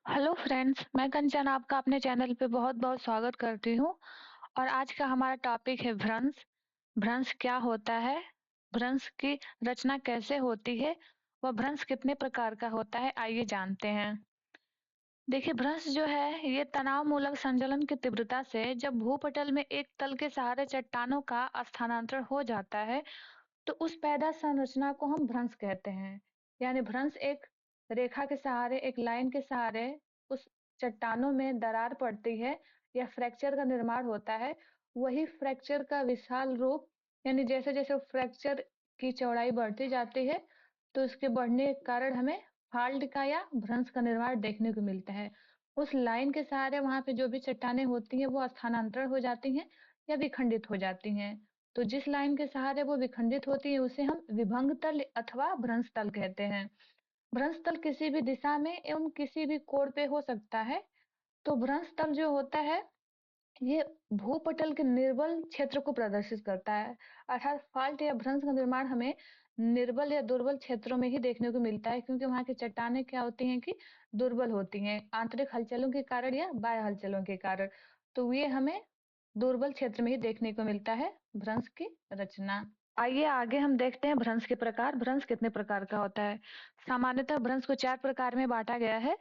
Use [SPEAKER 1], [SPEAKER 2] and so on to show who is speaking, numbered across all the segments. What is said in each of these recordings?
[SPEAKER 1] Hello friends, मैं कंचन आपका अपने चैनल पे बहुत-बहुत स्वागत करती हूँ और आज का हमारा टॉपिक है भ्रंश। भ्रंश क्या होता है? भ्रंश की रचना कैसे होती है? वह भ्रंश कितने प्रकार का होता है? आइए जानते हैं। देखिए भ्रंश जो है ये तनाव मूलक संचलन की तीव्रता से जब भूपटल में एक तल के सहारे चट्टानों का स्थानांतरण हो जाता है तो उस पैदा संरचना को हम भ्रंश कहते हैं। यानी भ्रंश एक रेखा के सहारे, एक लाइन के सहारे उस चट्टानों में दरार पड़ती है या फ्रैक्चर का निर्माण होता है। वही फ्रैक्चर का विशाल रूप यानी जैसे-जैसे फ्रैक्चर की चौड़ाई बढ़ती जाती है, तो उसके बढ़ने के कारण हमें फाल्ट का या भ्रंश का निर्माण देखने को मिलता है। उस लाइन के सहारे वहाँ पे जो भी चट्टानें होती हैं, वो स्थानांतरण हो जाती हैं या विखंडित हो जाती हैं। तो जिस लाइन के सहारे वो विखंडित होती है उसे हम विभंग तल अथवा भ्रंश तल कहते हैं। भ्रंश तल किसी भी दिशा में एवं किसी भी कोण पे हो सकता है। तो भ्रंश तल जो होता है ये भूपटल के निर्बल क्षेत्र को प्रदर्शित करता है। अर्थात फाल्ट या भ्रंश का निर्माण हमें निर्बल या दुर्बल क्षेत्रों में ही देखने को मिलता है, क्योंकि वहाँ की चट्टानें क्या होती हैं कि दुर्बल होती हैं आंतरिक हलचलों के कारण या बाह्य हलचलों के कारण। तो ये हमें दुर्बल क्षेत्र में ही देखने को मिलता है भ्रंश की रचना। आइए आगे हम देखते हैं भ्रंश के प्रकार। भ्रंश कितने प्रकार का होता है? सामान्यतः भ्रंश को 4 प्रकार में बाँटा गया है।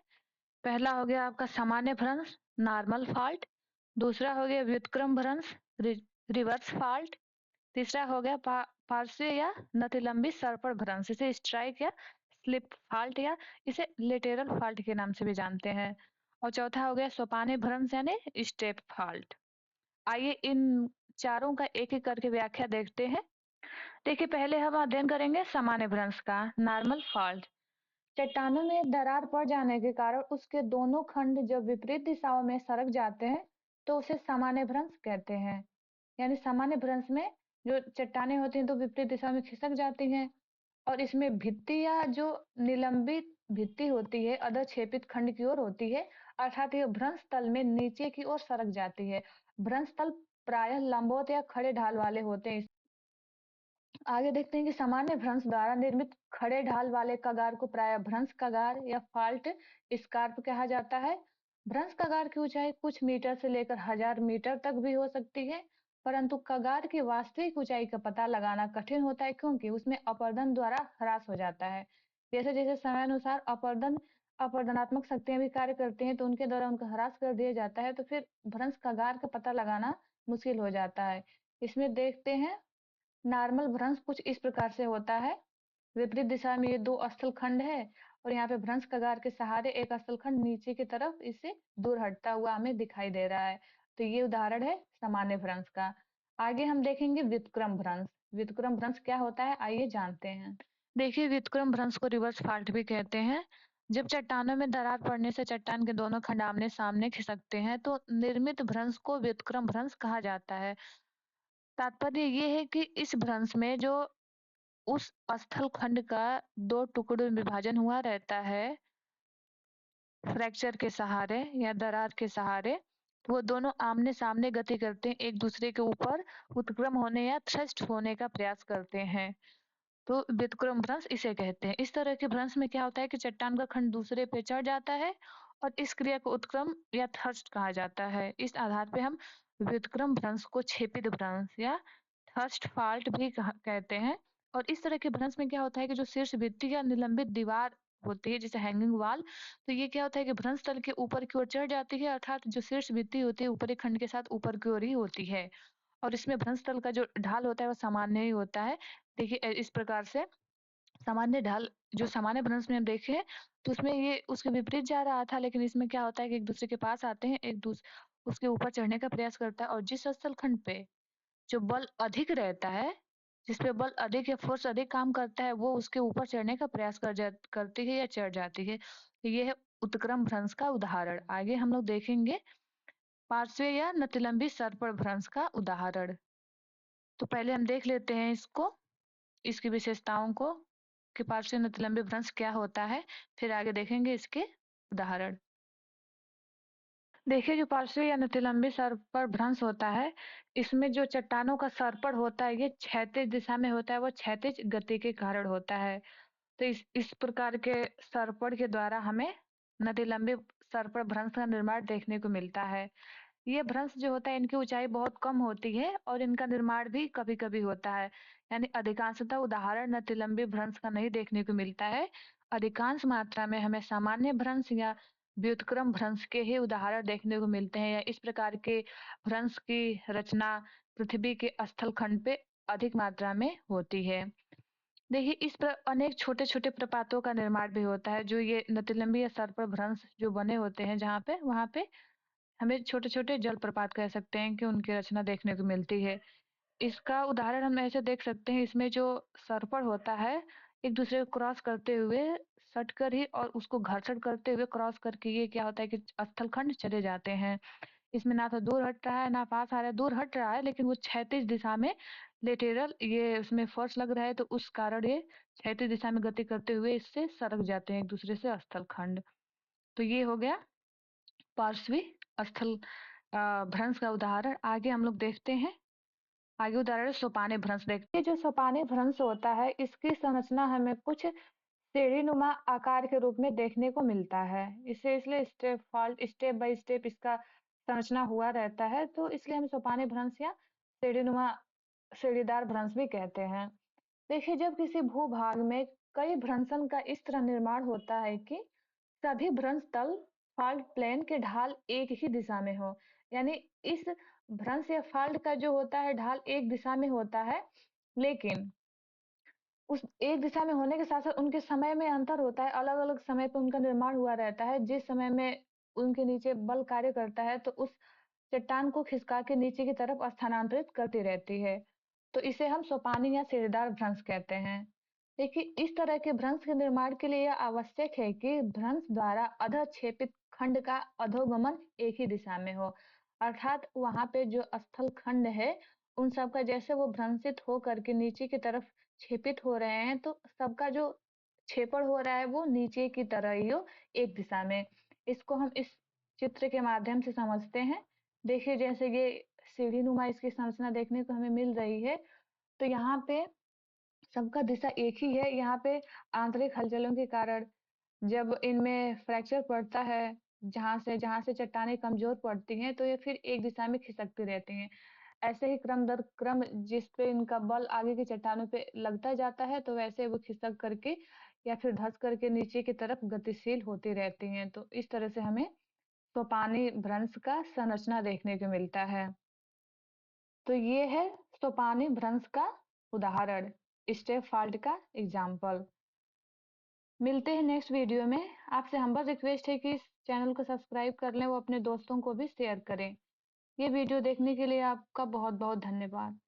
[SPEAKER 1] पहला हो गया आपका सामान्य भ्रंश, नॉर्मल फॉल्ट। दूसरा हो गया व्युत्क्रम भ्रंश, रिवर्स फॉल्ट। तीसरा हो गया पार्श्व या नतिलंबी सर्पण भ्रंश, इसे स्ट्राइक या स्लिप फॉल्ट या इसे लेटेरल फॉल्ट के नाम से भी जानते हैं। और चौथा हो गया सोपानी भ्रंश यानी स्टेप फॉल्ट। आइए इन चारों का एक-एक करके व्याख्या देखते हैं। देखिए पहले हम अध्ययन करेंगे सामान्य भ्रंश का, नॉर्मल फॉल्ट। चट्टानों में दरार पड़ जाने के कारण उसके दोनों खंड जब विपरीत दिशाओं में सरक जाते हैं तो उसे सामान्य भ्रंश कहते हैं। यानी सामान्य भ्रंश में जो चट्टानें होती हैं तो विपरीत दिशा में खिसक जाती हैं और इसमें भित्ति या जो निलंबित भित्ति होती है अधक्षेपित खंड की ओर होती है, अर्थात ये भ्रंश तल में नीचे की ओर सरक जाती है। भ्रंश तल प्रायः लंबवत या खड़े ढाल वाले होते हैं। आगे देखते हैं कि सामान्य भ्रंश द्वारा निर्मित खड़े ढाल वाले कगार को प्रायः भ्रंश कगार या फाल्ट स्कार्प कहा जाता है। भ्रंश कगार की ऊंचाई कुछ मीटर से लेकर 1000 मीटर तक भी हो सकती है, परंतु कगार की वास्तविक ऊंचाई का पता लगाना कठिन होता है, क्योंकि उसमें अपरदन द्वारा ह्रास हो जाता है। जैसे जैसे समयानुसार अपरदनात्मक शक्तियां भी कार्य करती हैं तो उनके द्वारा उनका ह्रास कर दिया जाता है, तो फिर भ्रंश कगार का पता लगाना मुश्किल हो जाता है। इसमें देखते हैं नॉर्मल भ्रंश कुछ इस प्रकार से होता है। विपरीत दिशा में ये 2 स्थल खंड है और यहाँ पे भ्रंश कगार के सहारे एक स्थल खंड नीचे की तरफ इससे दूर हटता हुआ हमें दिखाई दे रहा है। तो ये उदाहरण है सामान्य भ्रंश का। आगे हम देखेंगे व्युत्क्रम भ्रंश। व्युत्क्रम भ्रंश क्या होता है आइए जानते हैं। देखिए व्युत्क्रम भ्रंश को रिवर्स फॉल्ट भी कहते हैं। जब चट्टानों में दरार पड़ने से चट्टान के दोनों खंड आमने सामने खिसकते हैं तो निर्मित भ्रंश को व्युत्क्रम भ्रंश कहा जाता है। तात्पर्य ये है कि इस भ्रंश में जो उस स्थल खंड का 2 टुकड़ों में विभाजन हुआ रहता है फ्रैक्चर के सहारे या दरार के सहारे, वो दोनों आमने-सामने गति करते हैं, एक दूसरे के ऊपर उत्क्रम होने या थ्रस्ट होने का प्रयास करते हैं। तो व्युत्क्रम भ्रंश इसे कहते हैं। इस तरह के भ्रंश में क्या होता है कि चट्टान का खंड दूसरे पे चढ़ जाता है और इस क्रिया को उत्क्रम या थ्रस्ट कहा जाता है। इस आधार पे हम व्युत्क्रम भ्रंश को क्षेपित भ्रंश या थ्रस्ट फॉल्ट भी कहते हैं। और इस तरह के भ्रंश में क्या होता है कि जो शीर्ष भित्ति या निलंबित दीवार होती है जैसे हैंगिंग वॉल, तो ये क्या होता है कि भ्रंश तल के ऊपर की ओर चढ़ जाती है, अर्थात जो शीर्ष भित्ति होती है ऊपरी खंड के साथ ऊपर की ओर ही होती है। और इसमें भ्रंश तल का जो ढाल होता है वो सामान्य ही होता है। देखिए इस प्रकार से सामान्य ढाल जो सामान्य भ्रंश में हम देखे हैं, तो उसमें ये उसके विपरीत जा रहा था, लेकिन इसमें क्या होता है कि एक दूसरे के पास आते हैं, उसके ऊपर चढ़ने का प्रयास करता है और जिस स्थल खंड पे जो बल अधिक रहता है, जिस पे बल अधिक या फ़ोर्स अधिक काम करता है, वो उसके ऊपर चढ़ने का प्रयास करती है या चढ़ जाती है। तो ये है उत्क्रम भ्रंश का उदाहरण। आगे हम लोग देखेंगे पार्श्व या नतिलंबी सर्पण भ्रंश का उदाहरण। तो पहले हम देख लेते हैं इसको, इसकी विशेषताओं को कि पार्श्व नतिलंबी भ्रंश क्या होता है, फिर आगे देखेंगे इसके उदाहरण। देखिए जो पार्श्व या नतिलंबी सर्पण भ्रंश होता है, इसमें जो चट्टानों का सर्पण होता है ये क्षैतिज दिशा में होता है, वो क्षैतिज गति के कारण होता है। तो इस प्रकार के सर्पण के द्वारा हमें नतिलंबी सर पर भ्रंश का निर्माण देखने को मिलता है। ये भ्रंश जो होता है इनकी ऊंचाई बहुत कम होती है और इनका निर्माण भी कभी-कभी होता है। यानी अधिकांशतः उदाहरण नतिलंबी भ्रंश का नहीं देखने को मिलता है। अधिकांश मात्रा में हमें सामान्य भ्रंश या व्युत्क्रम भ्रंश के ही उदाहरण देखने को मिलते हैं या इस प्रकार के भ्रंश की रचना पृथ्वी के स्थल खंड पे अधिक मात्रा में होती है। देखिए इस पर अनेक छोटे-छोटे प्रपातों का निर्माण भी होता है जो ये नतिलंबी या सर्पर भ्रंश जो बने होते हैं जहाँ पे वहाँ पे हमें छोटे-छोटे जलप्रपात कह सकते हैं कि उनकी रचना देखने को मिलती है। इसका उदाहरण हम ऐसे देख सकते हैं इसमें जो सर्पर होता है, एक-दूसरे को क्रॉस करते हुए सटकर ही और उसको घर्षण करते हुए क्रॉस करके ये क्या होता है कि स्थलखंड चले जाते हैं। इसमें ना तो दूर हट रहा है, ना पास आ रहा है, दूर हट रहा है लेकिन वो क्षैतिज दिशा में लेटेरल ये उसमें फोर्स लग रहा है तो उस कारण ये क्षैतिज दिशा में गति करते हुए इससे सरक जाते हैं एक-दूसरे से स्थलखंड। तो ये हो गया पार्श्वी स्थल भ्रंश का उदाहरण। आगे हम लोग देखते हैं, आगे उदाहरण सोपानी भ्रंश देखते हैं। जो सोपानी भ्रंश होता है इसकी संरचना हमें कुछ सीढ़ीनुमा आकार के रूप में देखने को मिलता है। इसे इसलिए स्टेप बाय स्टेप इसका संरचना हुआ रहता है तो इसलिए हम सोपानी भ्रंश या सीढ़ीनुमा सीढ़ीदार भ्रंश भी कहते हैं। देखिए जब किसी भूभाग में कई भ्रंशन का इस तरह निर्माण होता है कि सभी भ्रंश तल फाल्ट प्लेन के ढाल एक ही दिशा में हो, यानी इस भ्रंश या फाल्ट का जो होता है ढाल एक दिशा में होता है, लेकिन उस एक दिशा में होने के साथ-साथ उनके समय में अंतर होता है, अलग-अलग समय पे उनका निर्माण हुआ रहता है। जिस समय में उनके नीचे बल कार्य करता है, तो उस चट्टान को खिसका के नीचे की तरफ स्थानांतरित करती रहती है। तो इसे हम सोपानी या सीढ़ीदार भ्रंश कहते हैं। देखिए, इस तरह के भ्रंश के निर्माण के लिए यह आवश्यक है कि भ्रंश द्वारा अधःक्षेपित खंड का अधोगमन एक ही दिशा में हो। अर्थात वहाँ पे जो स्थल खंड है, उन सब का जैसे वो भ्रंशित हो करके नीचे की तरफ क्षेपित हो रहे हैं, तो सबका जो क्षेपण हो रहा है वो नीचे की तरह ही हो, एक दिशा में। इसको हम इस चित्र के माध्यम से समझते हैं। देखिए जैसे ये सीढ़ीनुमा इसकी संरचना देखने को हमें मिल रही है, तो यहाँ पे सबका दिशा एक ही है। यहाँ पे आंतरिक हलचलों के कारण जब इनमें फ्रैक्चर पड़ता है, जहाँ से चट्टानें कमज़ोर पड़ती हैं, तो ये फिर एक दिशा में खिसकती रहती हैं। ऐसे ही क्रम दर क्रम जिस पे इनका बल आगे की चट्टानों पे लगता जाता है, तो वैसे वो खिसक करके या फिर धँस करके नीचे की तरफ गतिशील होती रहती हैं। तो इस तरह से हमें सोपानी भ्रंश का संरचना देखने को मिलता है। तो ये है सोपानी भ्रंश का उदाहरण, स्टेप फाल्ट का एग्जाम्पल। मिलते हैं नेक्स्ट वीडियो में। आपसे हम्बल रिक्वेस्ट है कि इस चैनल को सब्सक्राइब कर लें, वो अपने दोस्तों को भी शेयर करें। ये वीडियो देखने के लिए आपका बहुत-बहुत धन्यवाद।